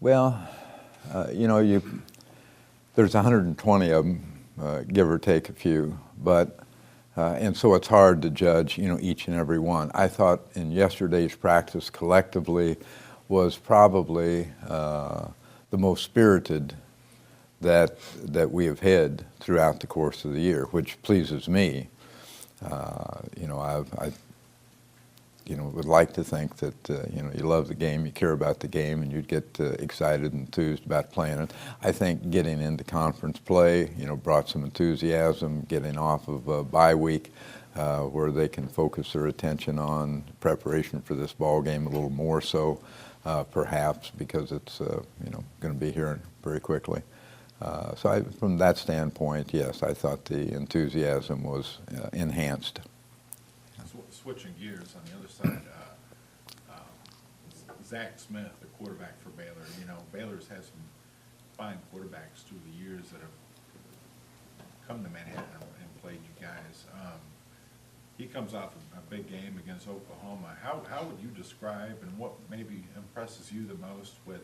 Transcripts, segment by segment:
Well, there's 120 of them, give or take a few, but and so it's hard to judge, each and every one. I thought in yesterday's practice collectively was probably the most spirited that we have had throughout the course of the year, which pleases me. I would like to think that, you love the game, you care about the game, and you'd get excited and enthused about playing it. I think getting into conference play, brought some enthusiasm, getting off of a bye week where they can focus their attention on preparation for this ball game a little more so, perhaps, because it's, going to be here very quickly. From that standpoint, yes, I thought the enthusiasm was enhanced. Switching gears on the other side, Zach Smith, the quarterback for Baylor. Baylor's had some fine quarterbacks through the years that have come to Manhattan and played you guys. He comes off a big game against Oklahoma. How would you describe and what maybe impresses you the most with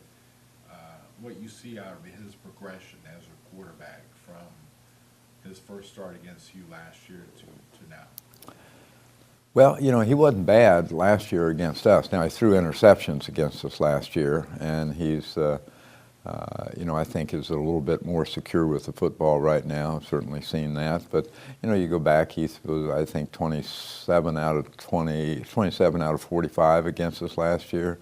what you see out of his progression as a quarterback from his first start against you last year to now? Well, he wasn't bad last year against us. Now, he threw interceptions against us last year, and he's, I think is a little bit more secure with the football right now. I've certainly seen that. But, you go back, he was, I think, 27 out of 45 against us last year,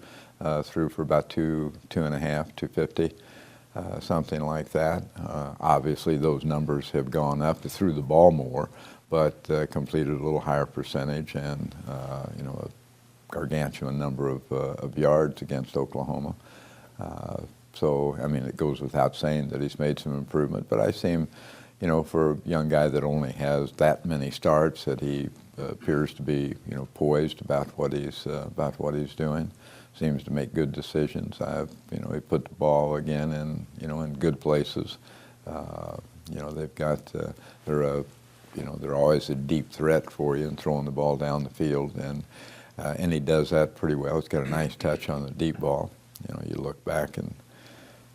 threw for about 2.5, 250, something like that. Obviously, those numbers have gone up. He threw the ball more, but completed a little higher percentage and, a gargantuan number of yards against Oklahoma. It goes without saying that he's made some improvement. But I see him, for a young guy that only has that many starts, that he appears to be, poised about what he's doing. Seems to make good decisions. He put the ball again in good places. They've got they're always a deep threat for you and throwing the ball down the field, and he does that pretty well. He's got a nice touch on the deep ball. You look back and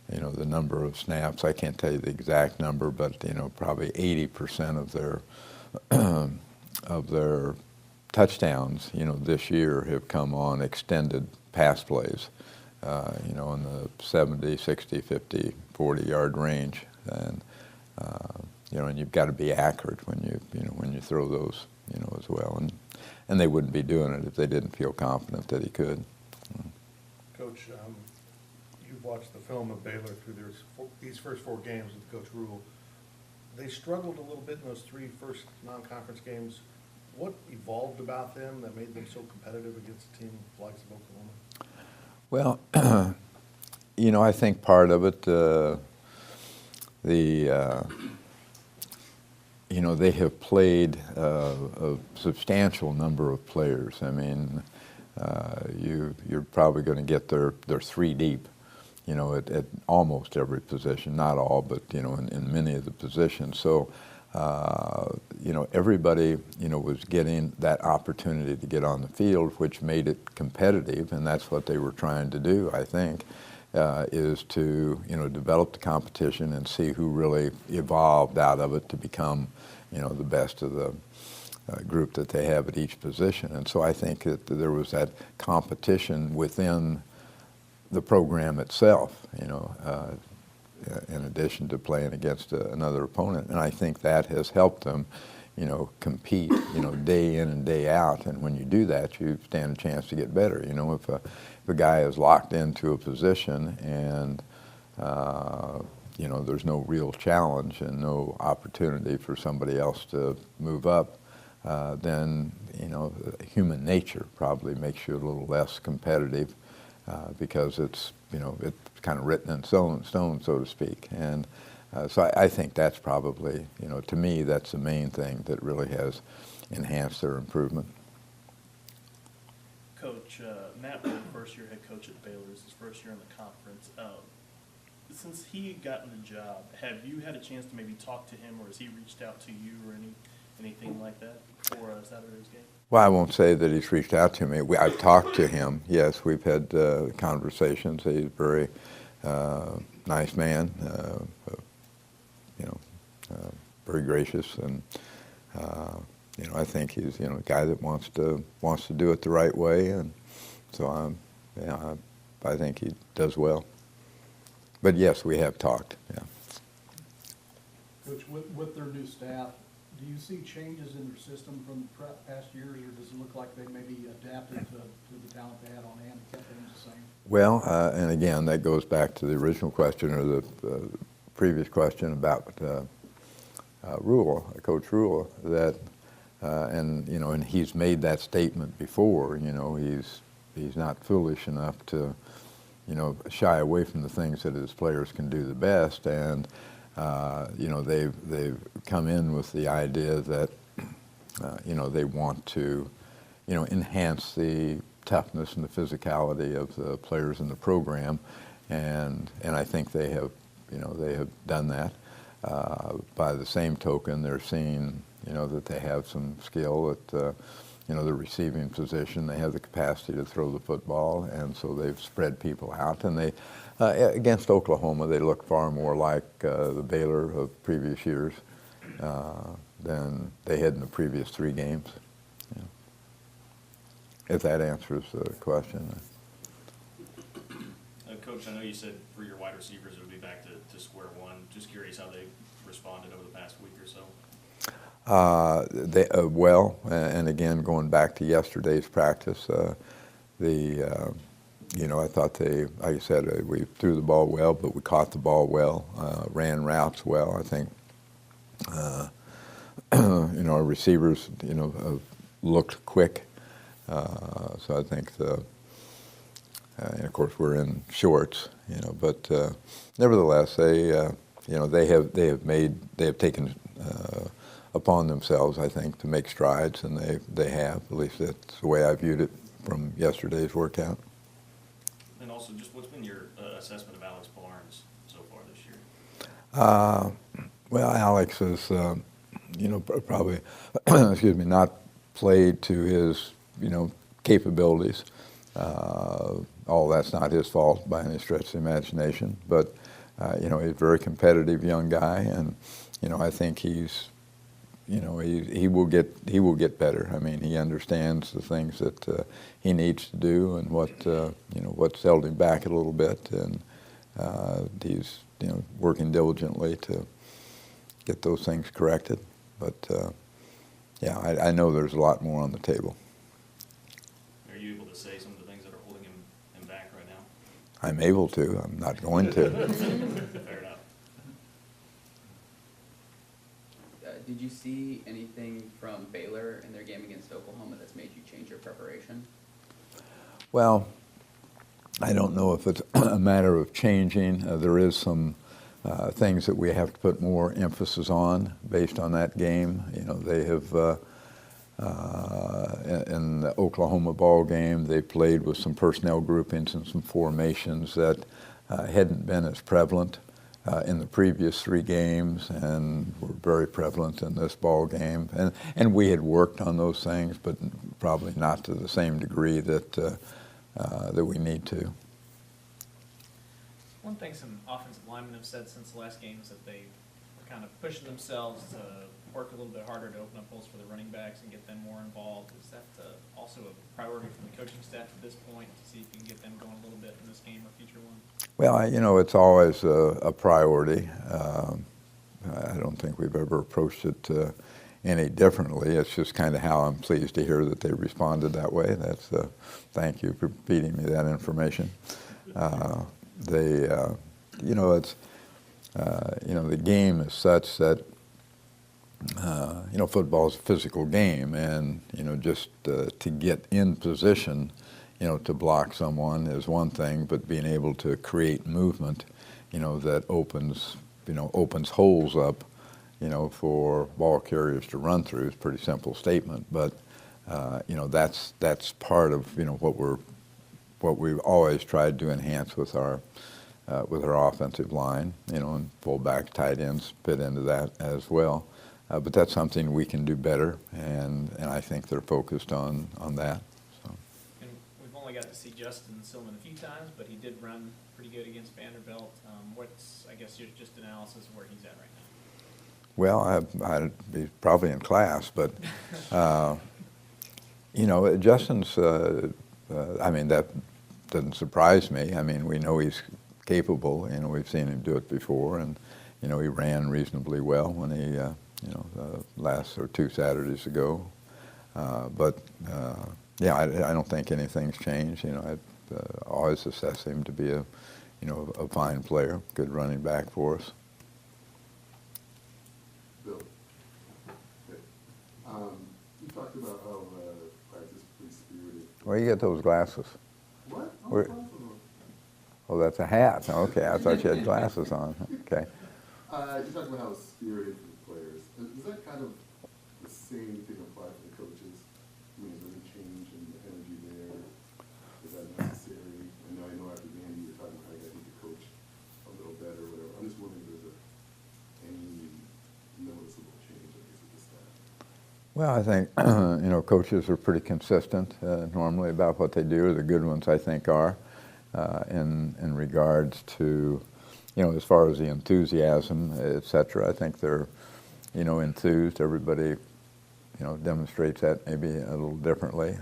the number of snaps. I can't tell you the exact number, but probably 80% of their touchdowns this year have come on extended pass plays. In the 70, 60, 50, 40-yard range, and and you've got to be accurate when you throw those, as well. And they wouldn't be doing it if they didn't feel confident that he could. Coach, you've watched the film of Baylor through these first 4 games with Coach Rule. They struggled a little bit in those 3 first non-conference games. What evolved about them that made them so competitive against a team like Oklahoma? Well, I think part of it, they have played a substantial number of players. I mean, you're probably going to get their 3 deep, at almost every position, not all, but, in many of the positions. So, everybody, was getting that opportunity to get on the field, which made it competitive, and that's what they were trying to do, I think, is to, develop the competition and see who really evolved out of it to become, the best of the group that they have at each position. And so I think that there was that competition within the program itself, in addition to playing against another opponent. And I think that has helped them, compete, day in and day out. And when you do that, you stand a chance to get better. If a guy is locked into a position and, there's no real challenge and no opportunity for somebody else to move up, then, human nature probably makes you a little less competitive because it's, it's kind of written in stone, so to speak. And so I think that's probably, to me, that's the main thing that really has enhanced their improvement. Coach, Matt Wood, first-year head coach at Baylor, is his first year in the conference. Since he had gotten the job, have you had a chance to maybe talk to him, or has he reached out to you or anything like that before Saturday's game? Well, I won't say that he's reached out to me. I've talked to him. Yes, we've had conversations. He's very nice man, very gracious, and I think he's a guy that wants to do it the right way, and so I think he does well. But yes, we have talked. Yeah. Coach, with their new staff, do you see changes in their system from the past years, or does it look like they maybe adapted to the talent they had on hand and kept things the same? Well, and again, that goes back to the original question, or the previous question about Coach Rule, that and he's made that statement before. He's not foolish enough to shy away from the things that his players can do the best, and they've come in with the idea that they want to enhance the toughness and the physicality of the players in the program, and I think they have done that. By the same token, they're seeing that they have some skill at the receiving position. They have the capacity to throw the football, and so they've spread people out. And they against Oklahoma, they look far more like the Baylor of previous years than they had in the previous 3 games. If that answers the question. Coach, I know you said for your wide receivers it would be back to square one. Just curious how they responded over the past week or so. Well, and again, going back to yesterday's practice, I thought like I said, we threw the ball well, but we caught the ball well, ran routes well. I think, our receivers, looked quick. So I think and of course we're in shorts, but nevertheless, they have taken upon themselves, I think, to make strides, and they have. At least that's the way I viewed it from yesterday's workout. And also, just what's been your assessment of Alex Barnes so far this year? Well, Alex is, probably, not played to his, capabilities. All that's not his fault by any stretch of the imagination, but he's a very competitive young guy, and I think he's. He will get better. I mean, he understands the things that he needs to do, and what's held him back a little bit, and he's working diligently to get those things corrected. But I know there's a lot more on the table. Are you able to say some of the things that are holding him back right now? I'm able to. I'm not going to. Fair enough. Did you see anything from Baylor in their game against Oklahoma that's made you change your preparation? Well, I don't know if it's a matter of changing. There is some things that we have to put more emphasis on based on that game. They have, in the Oklahoma ball game, they played with some personnel groupings and some formations that hadn't been as prevalent in the previous 3 games, and were very prevalent in this ball game. And we had worked on those things, but probably not to the same degree that that we need to. One thing some offensive linemen have said since the last game is that they were kind of pushing themselves to work a little bit harder to open up holes for the running backs and get them more involved. Is that also a priority from the coaching staff at this point, to see if you can get them going a little bit in this game or future one? Well, it's always a priority. I don't think we've ever approached it any differently. It's just kind of how I'm pleased to hear that they responded that way. That's thank you for feeding me that information. The game is such that football is a physical game, and just to get in position, to block someone is one thing, but being able to create movement, that opens holes up, for ball carriers to run through is a pretty simple statement. But that's part of what we've always tried to enhance with our offensive line, and fullback, tight ends fit into that as well. But that's something we can do better, and I think they're focused on that. So. And we've only got to see Justin Silman a few times, but he did run pretty good against Vanderbilt. What's, I guess, just analysis of where he's at right now? Well, I'd be probably in class, but you know, Justin's. I mean, that doesn't surprise me. I mean, we know he's capable. You know, we've seen him do it before, and you know, he ran reasonably well when he, you know, last or 2 Saturdays ago. But yeah, I don't think anything's changed. You know, I always assess him to be a, you know, a fine player, good running back for us. Bill, hey. You talked about how practice pretty spirited. Where you get those glasses? What? Oh, Where- glasses on. Oh, that's a hat. Okay, I thought you had glasses on. Okay. You talked about how it's spirited for the players. Does that kind of the same thing apply for the coaches? I mean, is there a change in the energy there? Is that necessary? I know after the game you were talking about how you got to coach a little better or whatever. I'm just wondering if there's any noticeable change, I guess, with the staff. Well, I think, you know, coaches are pretty consistent normally about what they do. The good ones, I think, are in regards to, you know, as far as the enthusiasm, et cetera. I think they're, you know, enthused. Everybody, you know, demonstrates that maybe a little differently.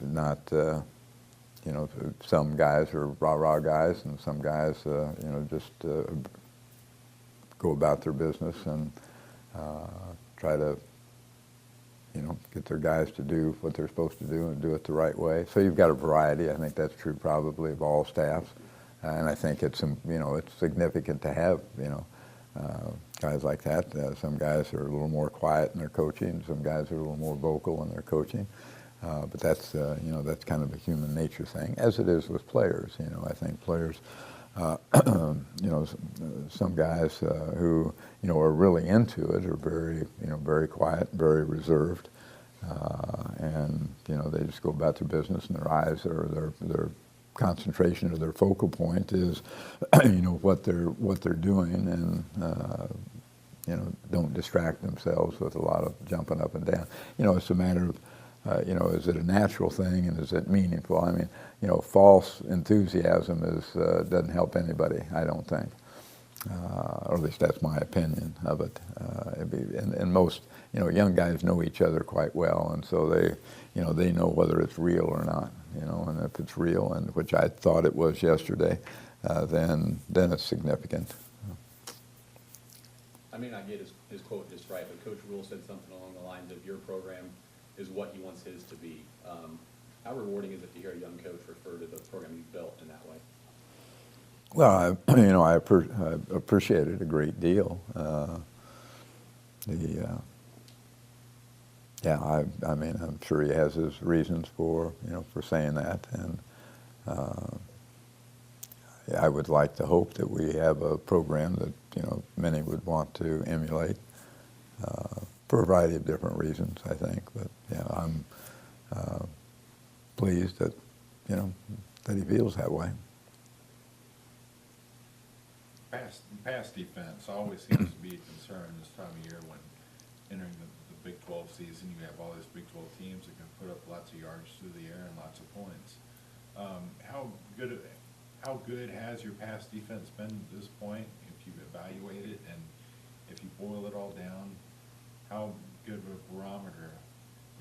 Not, you know, some guys are rah-rah guys, and some guys, you know, just go about their business and try to, you know, get their guys to do what they're supposed to do and do it the right way. So you've got a variety. I think that's true probably of all staffs. And I think it's, you know, it's significant to have, you know, guys like that. Some guys are a little more quiet in their coaching. Some guys are a little more vocal in their coaching. But that's, you know, that's kind of a human nature thing, as it is with players. You know, I think players, you know, some guys who, you know, are really into it are very, you know, very quiet, very reserved. And, you know, they just go about their business, and their eyes or their concentration or their focal point is, you know, what they're doing, and you know, don't distract themselves with a lot of jumping up and down. You know, it's a matter of, you know, is it a natural thing and is it meaningful? I mean, you know, false enthusiasm doesn't help anybody, I don't think, or at least that's my opinion of it. And most, you know, young guys know each other quite well, and so they, you know, they know whether it's real or not. You know, and if it's real, and which I thought it was yesterday, then it's significant. I may not get his quote just right, but Coach Rule said something along the lines of your program is what he wants his to be. How rewarding is it to hear a young coach refer to the program you've built in that way? Well, you know, I appreciate it a great deal. Yeah, I mean, I'm sure he has his reasons for, you know, for saying that, and I would like to hope that we have a program that, you know, many would want to emulate for a variety of different reasons, I think. But yeah, I'm pleased that, you know, that he feels that way. Pass defense always seems to be a concern this time of year when entering the Big 12 season. You have all these Big 12 teams that can put up lots of yards through the air and lots of points. How good has your pass defense been at this point, if you evaluate it, and if you boil it all down, how good of a barometer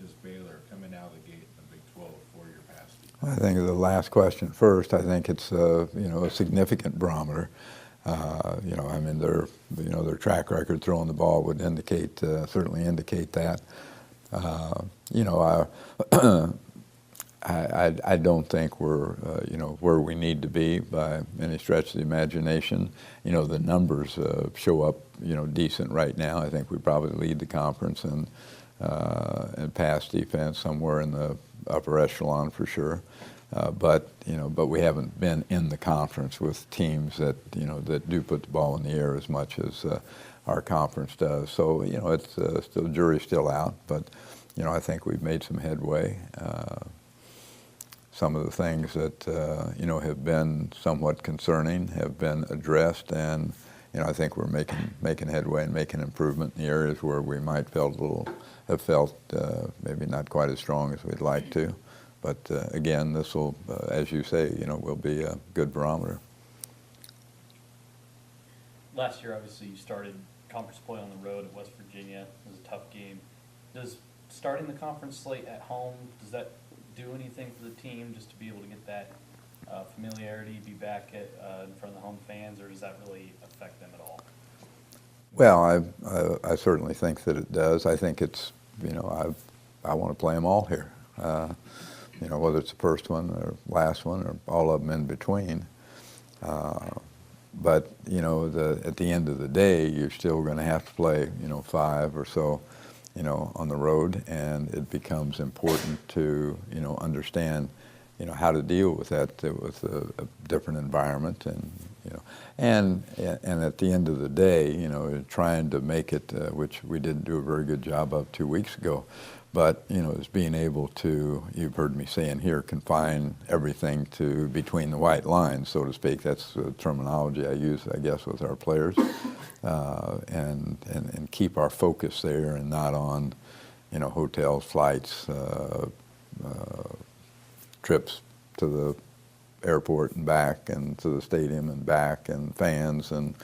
is Baylor coming out of the gate in the Big 12 for your pass defense? I think the last question first. I think it's you know, a significant barometer. You know, I mean, their track record throwing the ball would indicate, certainly indicate that. You know, I don't think we're, you know, where we need to be by any stretch of the imagination. You know, the numbers show up, you know, decent right now. I think we probably lead the conference in pass defense, somewhere in the upper echelon for sure. But you know, but we haven't been in the conference with teams that, you know, that do put the ball in the air as much as our conference does. So you know, it's still, jury's still out. But you know, I think we've made some headway. Some of the things that you know, have been somewhat concerning have been addressed, and you know, I think we're making headway and making improvement in the areas where we might have felt maybe not quite as strong as we'd like to. But again, this will, as you say, will be a good barometer. Last year, obviously, you started conference play on the road at West Virginia. It was a tough game. Does starting the conference slate at home, does that do anything for the team just to be able to get that familiarity, be back in front of the home fans, or does that really affect them at all? Well, I certainly think that it does. I think it's, I want to play them all here. Whether it's the first one or last one or all of them in between. But, at the end of the day, you're still going to have to play, 5 or so, on the road, and it becomes important to, understand, how to deal with that, with a different environment, and at the end of the day, trying to make it, which we didn't do a very good job of 2 weeks ago, but, is being able to, you've heard me saying here, confine everything to between the white lines, so to speak. That's the terminology I use, I guess, with our players, and keep our focus there and not on, hotels, flights, trips to the airport and back, and to the stadium and back, and fans, and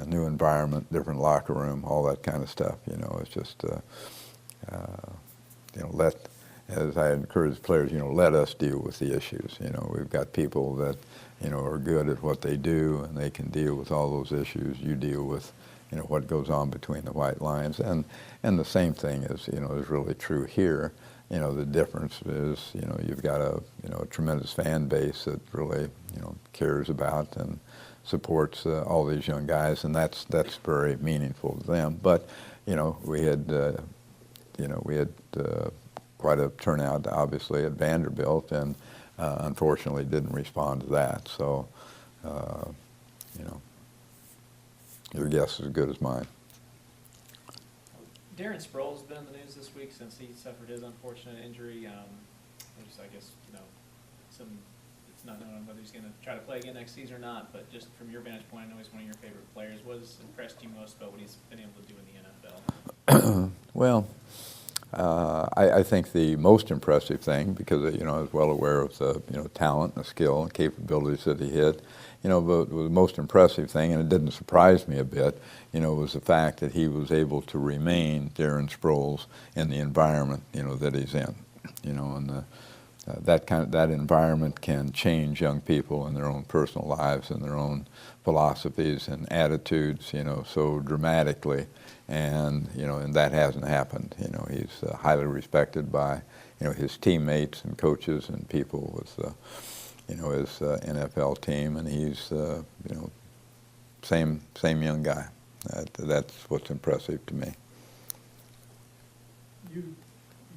new environment, different locker room, all that kind of stuff. It's just, as I encourage players, let us deal with the issues. We've got people that, are good at what they do, and they can deal with all those issues. You deal with, what goes on between the white lines, and the same thing is, is really true here. The difference is, you've got a tremendous fan base that really, cares about and supports all these young guys, and that's very meaningful to them. But, we had quite a turnout, obviously, at Vanderbilt, and unfortunately didn't respond to that. So, your guess is as good as mine. Darren Sproles has been in the news this week since he suffered his unfortunate injury. I guess, it's not known whether he's going to try to play again next season or not, but just from your vantage point, I know he's one of your favorite players. What has impressed you most about what he's been able to do in the NFL? Well, I think the most impressive thing, because, I was well aware of the, talent and the skill and capabilities that he had, but the most impressive thing, and it didn't surprise me a bit, was the fact that he was able to remain Darren Sproles in the environment, that he's in, and that environment can change young people in their own personal lives and their own philosophies and attitudes, so dramatically, and that hasn't happened. He's highly respected by, his teammates and coaches and people with, his NFL team, and he's, same young guy. That's what's impressive to me. You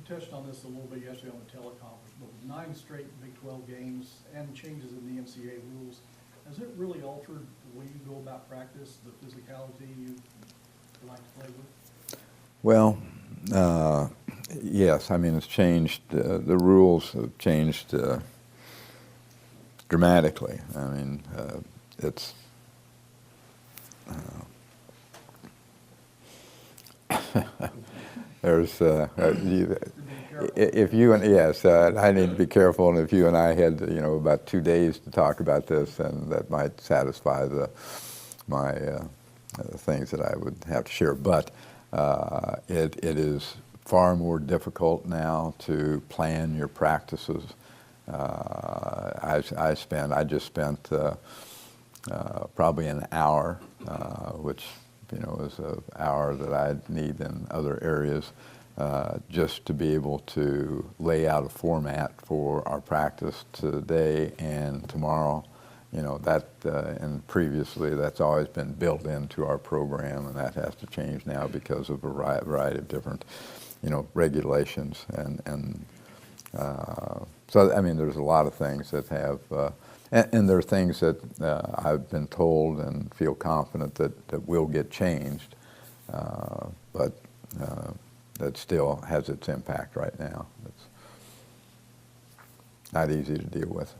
touched on this a little bit yesterday on the teleconference, but with 9 straight Big 12 games and changes in the NCAA rules, has it really altered the way you go about practice, the physicality you like to play with? Well, yes. I mean, it's changed. The rules have changed dramatically. I mean, it's there's if you and yes, I need to be careful. And if you and I had about 2 days to talk about this, and that might satisfy my things that I would have to share. But it is far more difficult now to plan your practices. I just spent probably an hour, which is an hour that I'd need in other areas, just to be able to lay out a format for our practice today and tomorrow. And previously that's always been built into our program, and that has to change now because of a variety of different, regulations. So, I mean, there's a lot of things that have, and there are things that I've been told and feel confident that will get changed, but that still has its impact right now. It's not easy to deal with.